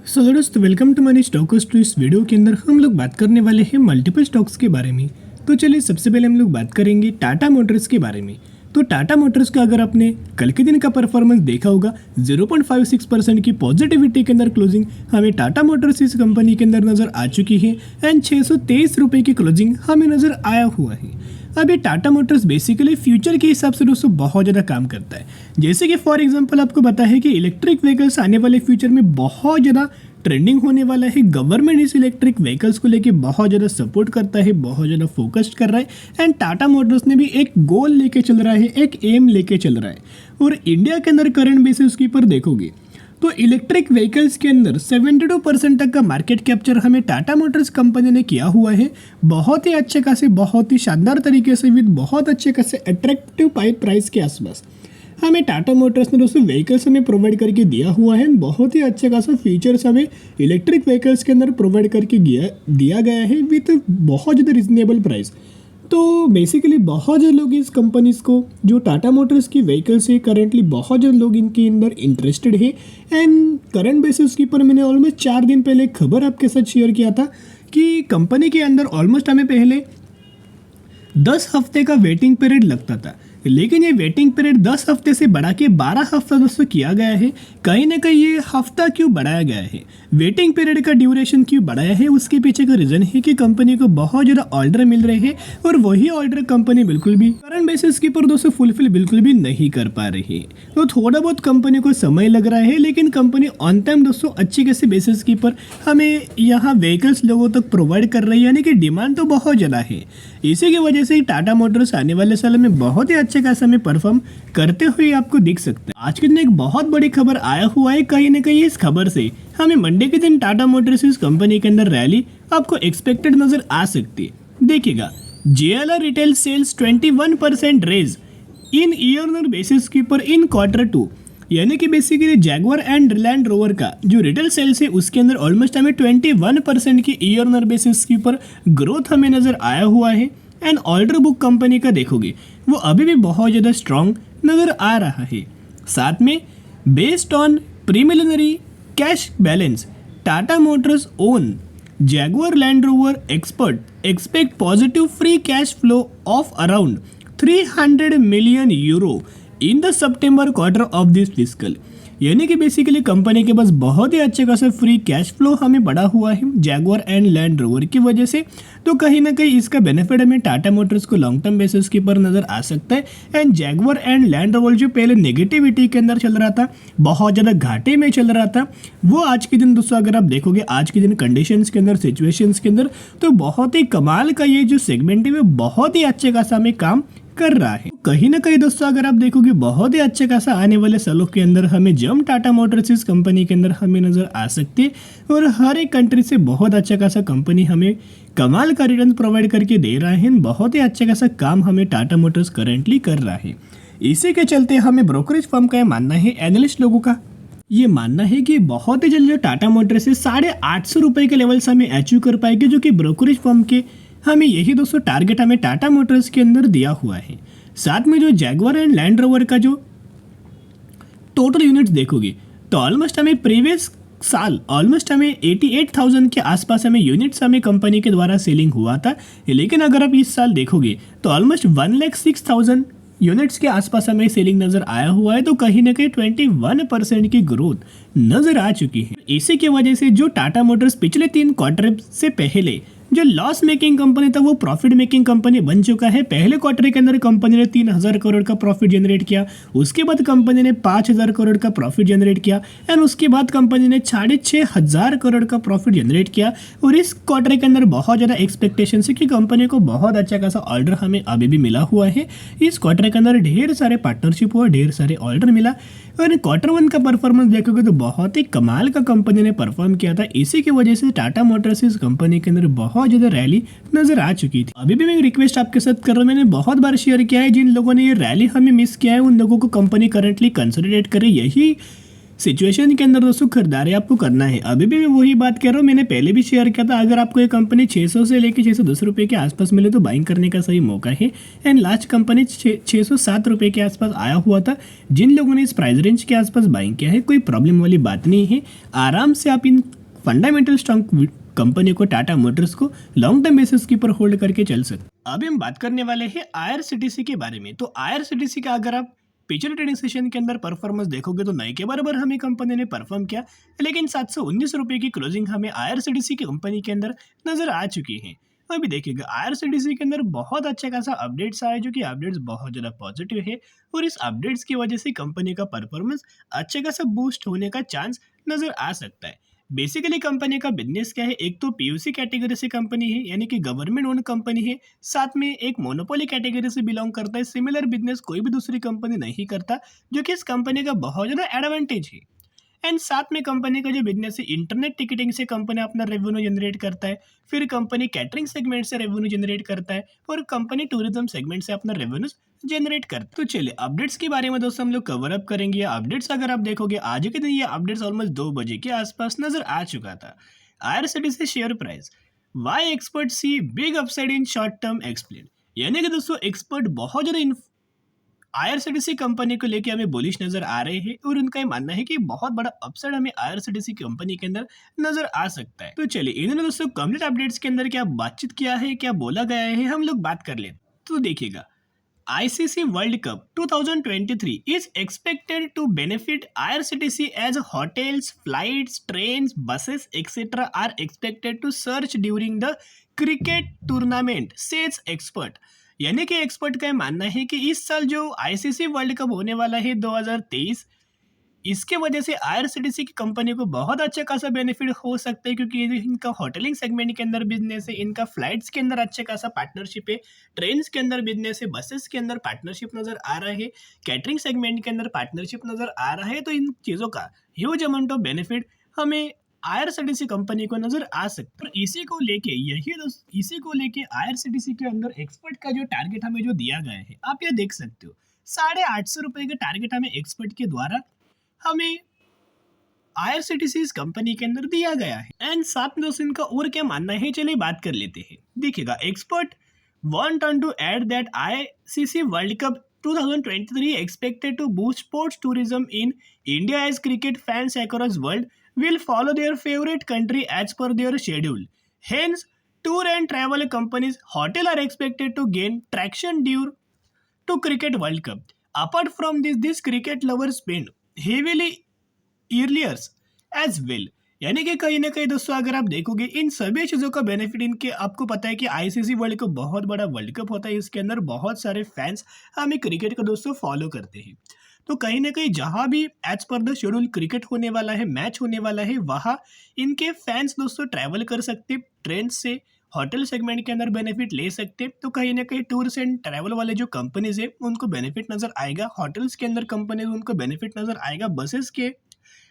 सो दोस्तों welcome to money stocks. तो इस वीडियो के अंदर हम लोग बात करने वाले हैं मल्टीपल स्टॉक्स के बारे में। तो चलिए सबसे पहले हम लोग बात करेंगे टाटा मोटर्स के बारे में। तो टाटा मोटर्स का अगर आपने कल के दिन का परफॉर्मेंस देखा होगा 0.56% की पॉजिटिविटी के अंदर क्लोजिंग हमें टाटा मोटर्स इस कंपनी के अंदर नजर आ चुकी है एंड 623 रुपये की क्लोजिंग हमें नजर आया हुआ है। अब ये टाटा मोटर्स बेसिकली फ्यूचर के हिसाब से दोस्तों बहुत ज़्यादा काम करता है। जैसे कि फॉर एग्जांपल आपको पता है कि इलेक्ट्रिक व्हीकल्स आने वाले फ्यूचर में बहुत ज़्यादा ट्रेंडिंग होने वाला है। गवर्नमेंट इस इलेक्ट्रिक व्हीकल्स को लेके बहुत ज़्यादा सपोर्ट करता है, बहुत ज़्यादा फोकस्ड कर रहा है एंड टाटा मोटर्स ने भी एक गोल लेके चल रहा है, एक एम लेके चल रहा है। और इंडिया के अंदर करंट बेसिस के ऊपर देखोगे तो इलेक्ट्रिक व्हीकल्स के अंदर 72% तक का मार्केट कैप्चर हमें टाटा मोटर्स कंपनी ने किया हुआ है। बहुत ही अच्छे खासे, बहुत ही शानदार तरीके से विद बहुत अच्छे खासे अट्रैक्टिव प्राइस के आसपास हमें टाटा मोटर्स ने दोस्तों व्हीकल्स हमें प्रोवाइड करके दिया हुआ है। बहुत ही अच्छे खासा फीचर्स हमें इलेक्ट्रिक व्हीकल्स के अंदर प्रोवाइड करके दिया गया है विथ बहुत ज़्यादा रिजनेबल प्राइस। तो बेसिकली बहुत ज़्यादा लोग इस कंपनीज को जो टाटा मोटर्स की व्हीकल्स है करेंटली बहुत ज़्यादा लोग इनके अंदर इंटरेस्टेड है एंड करंट बेसिस के ऊपर मैंने ऑलमोस्ट 4 दिन पहले एक खबर आपके साथ शेयर किया था कि कंपनी के अंदर ऑलमोस्ट हमें पहले 10 हफ्ते का वेटिंग पीरियड लगता था, लेकिन ये वेटिंग पीरियड 10 हफ्ते से बढ़ा के 12 हफ्ता दोस्तों किया गया है। कहीं ना कहीं ये हफ्ता क्यों बढ़ाया गया है, वेटिंग पीरियड का ड्यूरेशन क्यों बढ़ाया है, उसके पीछे का रीजन है कि कंपनी को बहुत ज़्यादा ऑर्डर मिल रहे हैं और वही ऑर्डर कंपनी बिल्कुल भी करंट बेसिस के ऊपर दोस्तों फुलफिल बिल्कुल भी नहीं कर पा रही है। तो थोड़ा बहुत कंपनी को समय लग रहा है, लेकिन कंपनी ऑन टाइम दोस्तों अच्छी कैसे बेसिस के ऊपर हमें यहाँ व्हीकल्स लोगों तक प्रोवाइड कर रही है, यानी कि डिमांड तो बहुत ज़्यादा है। इसी की वजह से टाटा मोटर्स आने वाले साल में बहुत ही अच्छे खासा में परफॉर्म करते हुए आपको दिख सकते हैं। आज के दिन एक बहुत बड़ी खबर आया हुआ है, कहीं ना कहीं इस खबर से हमें मंडे के दिन टाटा मोटर्स इस कंपनी के अंदर रैली आपको एक्सपेक्टेड नजर आ सकती है। देखिएगा, JLR रिटेल सेल्स 21% रेज इन ईयर बेसिस के ऊपर इन Q2, यानी कि basically Jaguar and land rover का जो रिटेल सेल्स है उसके अंदर ऑलमोस्ट हमें 21% की ईयर बेसिस के ऊपर ग्रोथ हमें नजर आया हुआ है। एंड ऑर्डर बुक कंपनी का देखोगे वो अभी भी बहुत ज़्यादा स्ट्रॉन्ग नजर आ रहा है। साथ में based on preliminary cash balance Tata Motors own Jaguar land rover expect positive free cash flow of around 300 million euro in the September quarter of this fiscal, यानी कि बेसिकली कंपनी के पास बहुत ही अच्छे खासा फ्री कैश फ्लो हमें बढ़ा हुआ है जैगवार एंड लैंड रोवर की वजह से। तो कहीं ना कहीं इसका बेनिफिट हमें टाटा मोटर्स को लॉन्ग टर्म बेसिस के ऊपर नजर आ सकता है। And Jaguar and land rover जो पहले नेगेटिविटी के अंदर चल रहा था, बहुत ज़्यादा घाटे में चल रहा था, वो आज के दिन दोस्तों अगर आप देखोगे आज के दिन कंडीशंस के अंदर, सिचुएशंस के अंदर, तो बहुत ही कमाल का ये जो सेगमेंट है वो बहुत ही अच्छे खासा हमें काम कर रहा है। कहीं ना कहीं दोस्तों अगर आप देखोगे बहुत ही अच्छे खासा आने वाले सालों के अंदर हमें जम टाटा मोटर्स इस कंपनी के अंदर हमें नजर आ सकती है और हर एक कंट्री से बहुत अच्छा खासा कंपनी हमें कमाल का रिटर्न प्रोवाइड करके दे रहा है। बहुत ही अच्छा खासा काम हमें टाटा मोटर्स करेंटली कर रहा है। इसी के चलते हमें ब्रोकरेज फर्म का मानना है, एनालिस्ट लोगों का ये मानना है कि बहुत ही जल्दी टाटा मोटर्स से 850 रुपये के लेवल से हमें अचीव कर पाएंगे, जो कि ब्रोकरेज फर्म के हमें यही दोस्तों टारगेट हमें टाटा मोटर्स के अंदर दिया हुआ है। साथ में जो जैगवार एंड लैंड रोवर का जो टोटल यूनिट्स देखोगे तो ऑलमोस्ट हमें प्रीवियस साल ऑलमोस्ट हमें 88,000 के आसपास हमें यूनिट्स हमें कंपनी के द्वारा सेलिंग हुआ था, लेकिन अगर आप इस साल देखोगे तो ऑलमोस्ट 1,06,000 यूनिट्स के आसपास हमें सेलिंग नजर आया हुआ है। तो कहीं ना कहीं 21% की ग्रोथ नजर आ चुकी है। इसी की वजह से जो टाटा मोटर्स पिछले 3 क्वार्टर से पहले जो लॉस मेकिंग कंपनी था वो प्रॉफिट मेकिंग कंपनी बन चुका है। पहले क्वार्टर के अंदर कंपनी ने 3,000 करोड़ का प्रॉफिट जनरेट किया, उसके बाद कंपनी ने 5,000 करोड़ का प्रॉफिट जनरेट किया एंड उसके बाद कंपनी ने 6,500 करोड़ का प्रॉफिट जनरेट किया। और इस क्वार्टर के अंदर बहुत ज़्यादा एक्सपेक्टेशन है कि कंपनी को बहुत अच्छा खासा ऑर्डर हमें अभी भी मिला हुआ है। इस क्वार्टर के अंदर ढेर सारे पार्टनरशिप हुआ, ढेर सारे ऑर्डर मिला और Q1 का परफॉर्मेंस देखोगे तो बहुत ही कमाल का कंपनी ने परफॉर्म किया था। इसी की वजह से टाटा मोटर्स इस कंपनी के अंदर बहुत ज़्यादा रैली नजर आ चुकी थी। अभी भी मैं रिक्वेस्ट आपके साथ कर रहा हूँ, मैंने बहुत बार शेयर किया है, जिन लोगों ने ये रैली हमें मिस किया है उन लोगों को कंपनी करंटली कंसोलिडेट करे, यही सिचुएशन के अंदर दोस्तों खरीदारी आपको करना है। अभी भी मैं वही बात कर रहा हूँ, मैंने पहले भी शेयर किया था, अगर आपको ये कंपनी 600 से लेके 610 रुपये के आसपास मिले तो बाइंग करने का सही मौका है। एंड लास्ट कंपनी 607 रुपये के आसपास आया हुआ था। जिन लोगों ने इस प्राइस रेंज के आसपास बाइंग किया है, कोई प्रॉब्लम वाली बात नहीं है। आराम से आप इन फंडामेंटल स्ट्रॉन्ग कंपनी को, टाटा मोटर्स को लॉन्ग टर्म बेसिस के ऊपर होल्ड करके चल सकते। अभी हम बात करने वाले हैं आईआरसीटीसी के बारे में। तो आईआरसीटीसी का अगर आप पिछले ट्रेडिंग सेशन के अंदर परफॉर्मेंस देखोगे तो नए के बराबर हमें कंपनी ने परफॉर्म किया, लेकिन 719 रुपये की क्लोजिंग हमें आईआरसीटीसी की कंपनी के अंदर नजर आ चुकी है। अभी देखिएगा आईआरसीटीसी के अंदर बहुत अच्छा खासा अपडेट्स आए, जो कि अपडेट्स बहुत ज़्यादा पॉजिटिव है और इस अपडेट्स की वजह से कंपनी का परफॉर्मेंस अच्छा खासा बूस्ट होने का चांस नजर आ सकता है। बेसिकली कंपनी का बिजनेस क्या है, एक तो पीयूसी कैटेगरी से कंपनी है, यानी कि गवर्नमेंट ओन कंपनी है, साथ में एक मोनोपोली कैटेगरी से बिलोंग करता है। सिमिलर बिजनेस कोई भी दूसरी कंपनी नहीं करता, जो कि इस कंपनी का बहुत ज़्यादा एडवांटेज है। एंड साथ में कंपनी का जो बिजनेस है, इंटरनेट टिकटिंग से कंपनी अपना रेवेन्यू जनरेट करता है, फिर कंपनी कैटरिंग सेगमेंट से रेवेन्यू जनरेट करता है और कंपनी टूरिज्म सेगमेंट से अपना रेवेन्यू जनरेट करता है। तो चलिए अपडेट्स के बारे में दोस्तों हम लोग कवर अप करेंगे। अपडेट्स अगर आप देखोगे आज के दिन ये अपडेट्स ऑलमोस्ट 2 बजे के आसपास नजर आ चुका था। IRCTC share price, why expert see big upside in short term explain. यानी कि दोस्तों एक्सपर्ट बहुत ज़्यादा आईआरसीटीसी कंपनी को लेके हमें बुलिश नजर आ रहे हैं और उनका ये मानना है कि बहुत बड़ा अपसाइड हमें आईआरसीटीसी कंपनी के अंदर नजर आ सकता है। तो चलिए इन्होंने दोस्तों कंप्लीट अपडेट्स के अंदर क्या बातचीत किया है, क्या बोला गया है, हम लोग बात कर लें। तो देखिएगा, ICC World Cup 2023 is expected to benefit IRCTC as hotels, flights, trains, buses, etc. are expected to surge during the cricket tournament, says expert। यानी कि एक्सपर्ट का मानना है कि इस साल जो आईसीसी वर्ल्ड कप होने वाला है 2023, इसके वजह से आईआरसीटीसी की कंपनी को बहुत अच्छा खासा बेनिफिट हो सकता है, क्योंकि इनका होटलिंग सेगमेंट के अंदर बिजनेस है, इनका फ्लाइट्स के अंदर अच्छा खासा पार्टनरशिप है, ट्रेन के अंदर बिजनेस है, बसेस के अंदर पार्टनरशिप नजर आ रहा है, कैटरिंग सेगमेंट के अंदर पार्टनरशिप नजर आ रहा है। तो इन चीज़ों का ह्यूज अमाउंट ऑफ बेनिफिट हमें आईआरसीटीसी कंपनी को नजर आ सकता है। इसी को लेके आईआरसीटीसी के अंदर एक्सपर्ट का जो टारगेट हमें जो दिया गया है, आप ये देख सकते हो, 850 रुपये का टारगेट हमें एक्सपर्ट के द्वारा हमें आईआरसीटीसी इस कंपनी के अंदर दिया गया है। एंड साथ में दोस्तों इनका और क्या मानना है, चलिए बात कर लेते हैं। देखिएगा, expert want on to add that ICC world cup 2023 expected to boost sports tourism in India as cricket fans across world will follow their favorite country as per their schedule. Hence, tour and travel companies hotel are expected to gain traction due to cricket World Cup. Apart from this cricket lovers spend heavily earliers as well। यानी कि कहीं ना कहीं दोस्तों अगर आप देखोगे इन सभी चीज़ों का बेनिफिट इनके, आपको पता है कि आईसीसी वर्ल्ड कप बहुत बड़ा वर्ल्ड कप होता है, इसके अंदर बहुत सारे फैंस हमें क्रिकेट को दोस्तों फॉलो करते हैं। तो कहीं ना कहीं जहाँ भी as per the schedule cricket होने वाला है, मैच होने वाला है, वहाँ इनके फैंस दोस्तों ट्रैवल कर सकते, ट्रेन से होटल सेगमेंट के अंदर बेनिफिट ले सकते। तो कहीं ना कहीं टूर्स एंड ट्रैवल वाले जो कंपनीज है उनको बेनिफिट नजर आएगा, होटल्स के अंदर कंपनीज उनको बेनिफिट नजर आएगा, बसेस के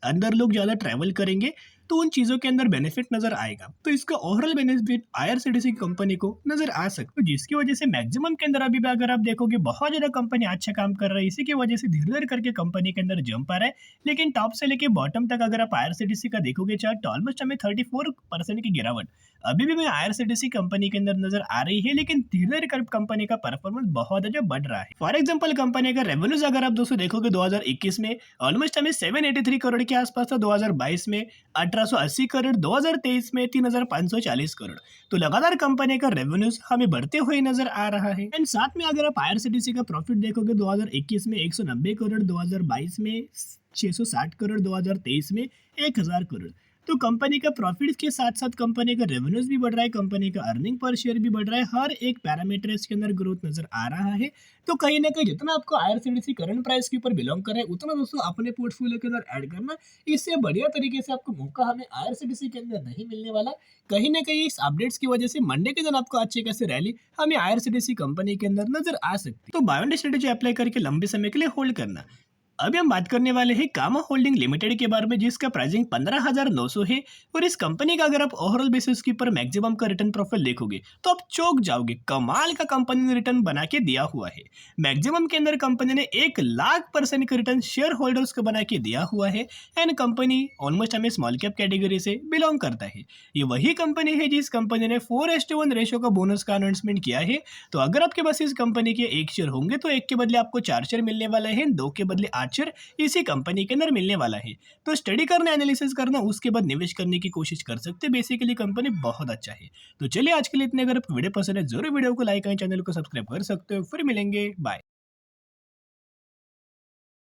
अंदर लोग ज़्यादा ट्रैवल करेंगे तो उन चीज़ों के अंदर बेनिफिट नजर आएगा। तो इसका ओवरऑल बेनिफिट आईआरसीटीसी कंपनी को नजर आ सकता है, जिसकी वजह से मैक्सिमम के अंदर अभी भी अगर आप देखोगे बहुत ज़्यादा कंपनी अच्छा काम कर रहा है। इसी की वजह से धीरे धीरे करके कंपनी के अंदर जंप आ रहा है, लेकिन टॉप से लेके बॉटम तक अगर आप आईआरसीटीसी का देखोगे चार्ट तो ऑलमोस्ट हमें 34% की गिरावट अभी भी आईआरसीटीसी कंपनी के अंदर नजर आ रही है, लेकिन धीरे धीरे कंपनी का परफॉर्मेंस बहुत ज़्यादा बढ़ रहा है। फॉर एग्जाम्पल कंपनी का रेवेन्यूज अगर आप दोस्तों देखोगे 2021 में ऑलमोस्ट हमें 783 करोड़ के आसपास था, 2022 में 1880 करोड़, 2023 में 3540 करोड़। तो लगातार कंपनी का रेवेन्यूज हमें बढ़ते हुए नजर आ रहा है। एंड साथ में अगर आप आईआरसीटीसी का प्रॉफिट देखोगे 2021 में 190 करोड़, 2022 में 660 करोड़, 2023 में 1000 करोड़। तो कंपनी का प्रॉफिट के साथ साथ कंपनी का रेवेन्यूज भी बढ़ रहा है, कंपनी का अर्निंग पर शेयर भी बढ़ रहा है, हर एक पैरामीटर इसके अंदर ग्रोथ नजर आ रहा है। तो कहीं ना कहीं जितना आपको आईआरसीटीसी करंट प्राइस के ऊपर बिलोंग कर रहा है उतना दोस्तों अपने पोर्टफोलियो के अंदर ऐड करना, इससे बढ़िया तरीके से आपको मौका हमें आईआरसीटीसी के अंदर नहीं मिलने वाला। कहीं ना कहीं इस अपडेट्स की वजह से मंडे के दिन आपको अच्छे कैसे रैली हमें आईआरसीटीसी कंपनी के अंदर नजर आ सकती है। तो बाय एंड स्ट्रेटेजी अप्लाई करके लंबे समय के लिए होल्ड करना। अभी हम बात करने वाले हैं कामा होल्डिंग लिमिटेड के बारे में, जिसका प्राइसिंग 15,900 है। और इस कंपनी का अगर आप ओवरऑल बेसिस के ऊपर मैक्सिमम का रिटर्न प्रोफाइल देखोगे तो आप चौंक जाओगे। कमाल का कंपनी ने रिटर्न बना के दिया हुआ है। मैक्सिमम के अंदर कंपनी ने 1,00,000% का रिटर्न शेयर होल्डर्स को बना के दिया हुआ है। एंड कंपनी ऑलमोस्ट हमें स्मॉल कैप कैटेगरी से बिलोंग करता है। ये वही कंपनी है जिस कंपनी ने 4:1 रेशो का बोनस का अनाउंसमेंट किया है। तो अगर आपके पास इस कंपनी के 1 शेयर होंगे तो 1 के बदले आपको 4 शेयर मिलने वाला है, 2 के बदले 8 शेयर इसी कंपनी के अंदर मिलने वाला है। तो स्टडी करना, एनालिसिस करना, उसके बाद निवेश करने की कोशिश कर सकते हैं। बेसिकली कंपनी बहुत अच्छा है। तो चलिए आज के लिए इतने। अगर आपको वीडियो पसंद है जरूर वीडियो को लाइक करें, चैनल को सब्सक्राइब कर सकते हो। फिर मिलेंगे, बाय।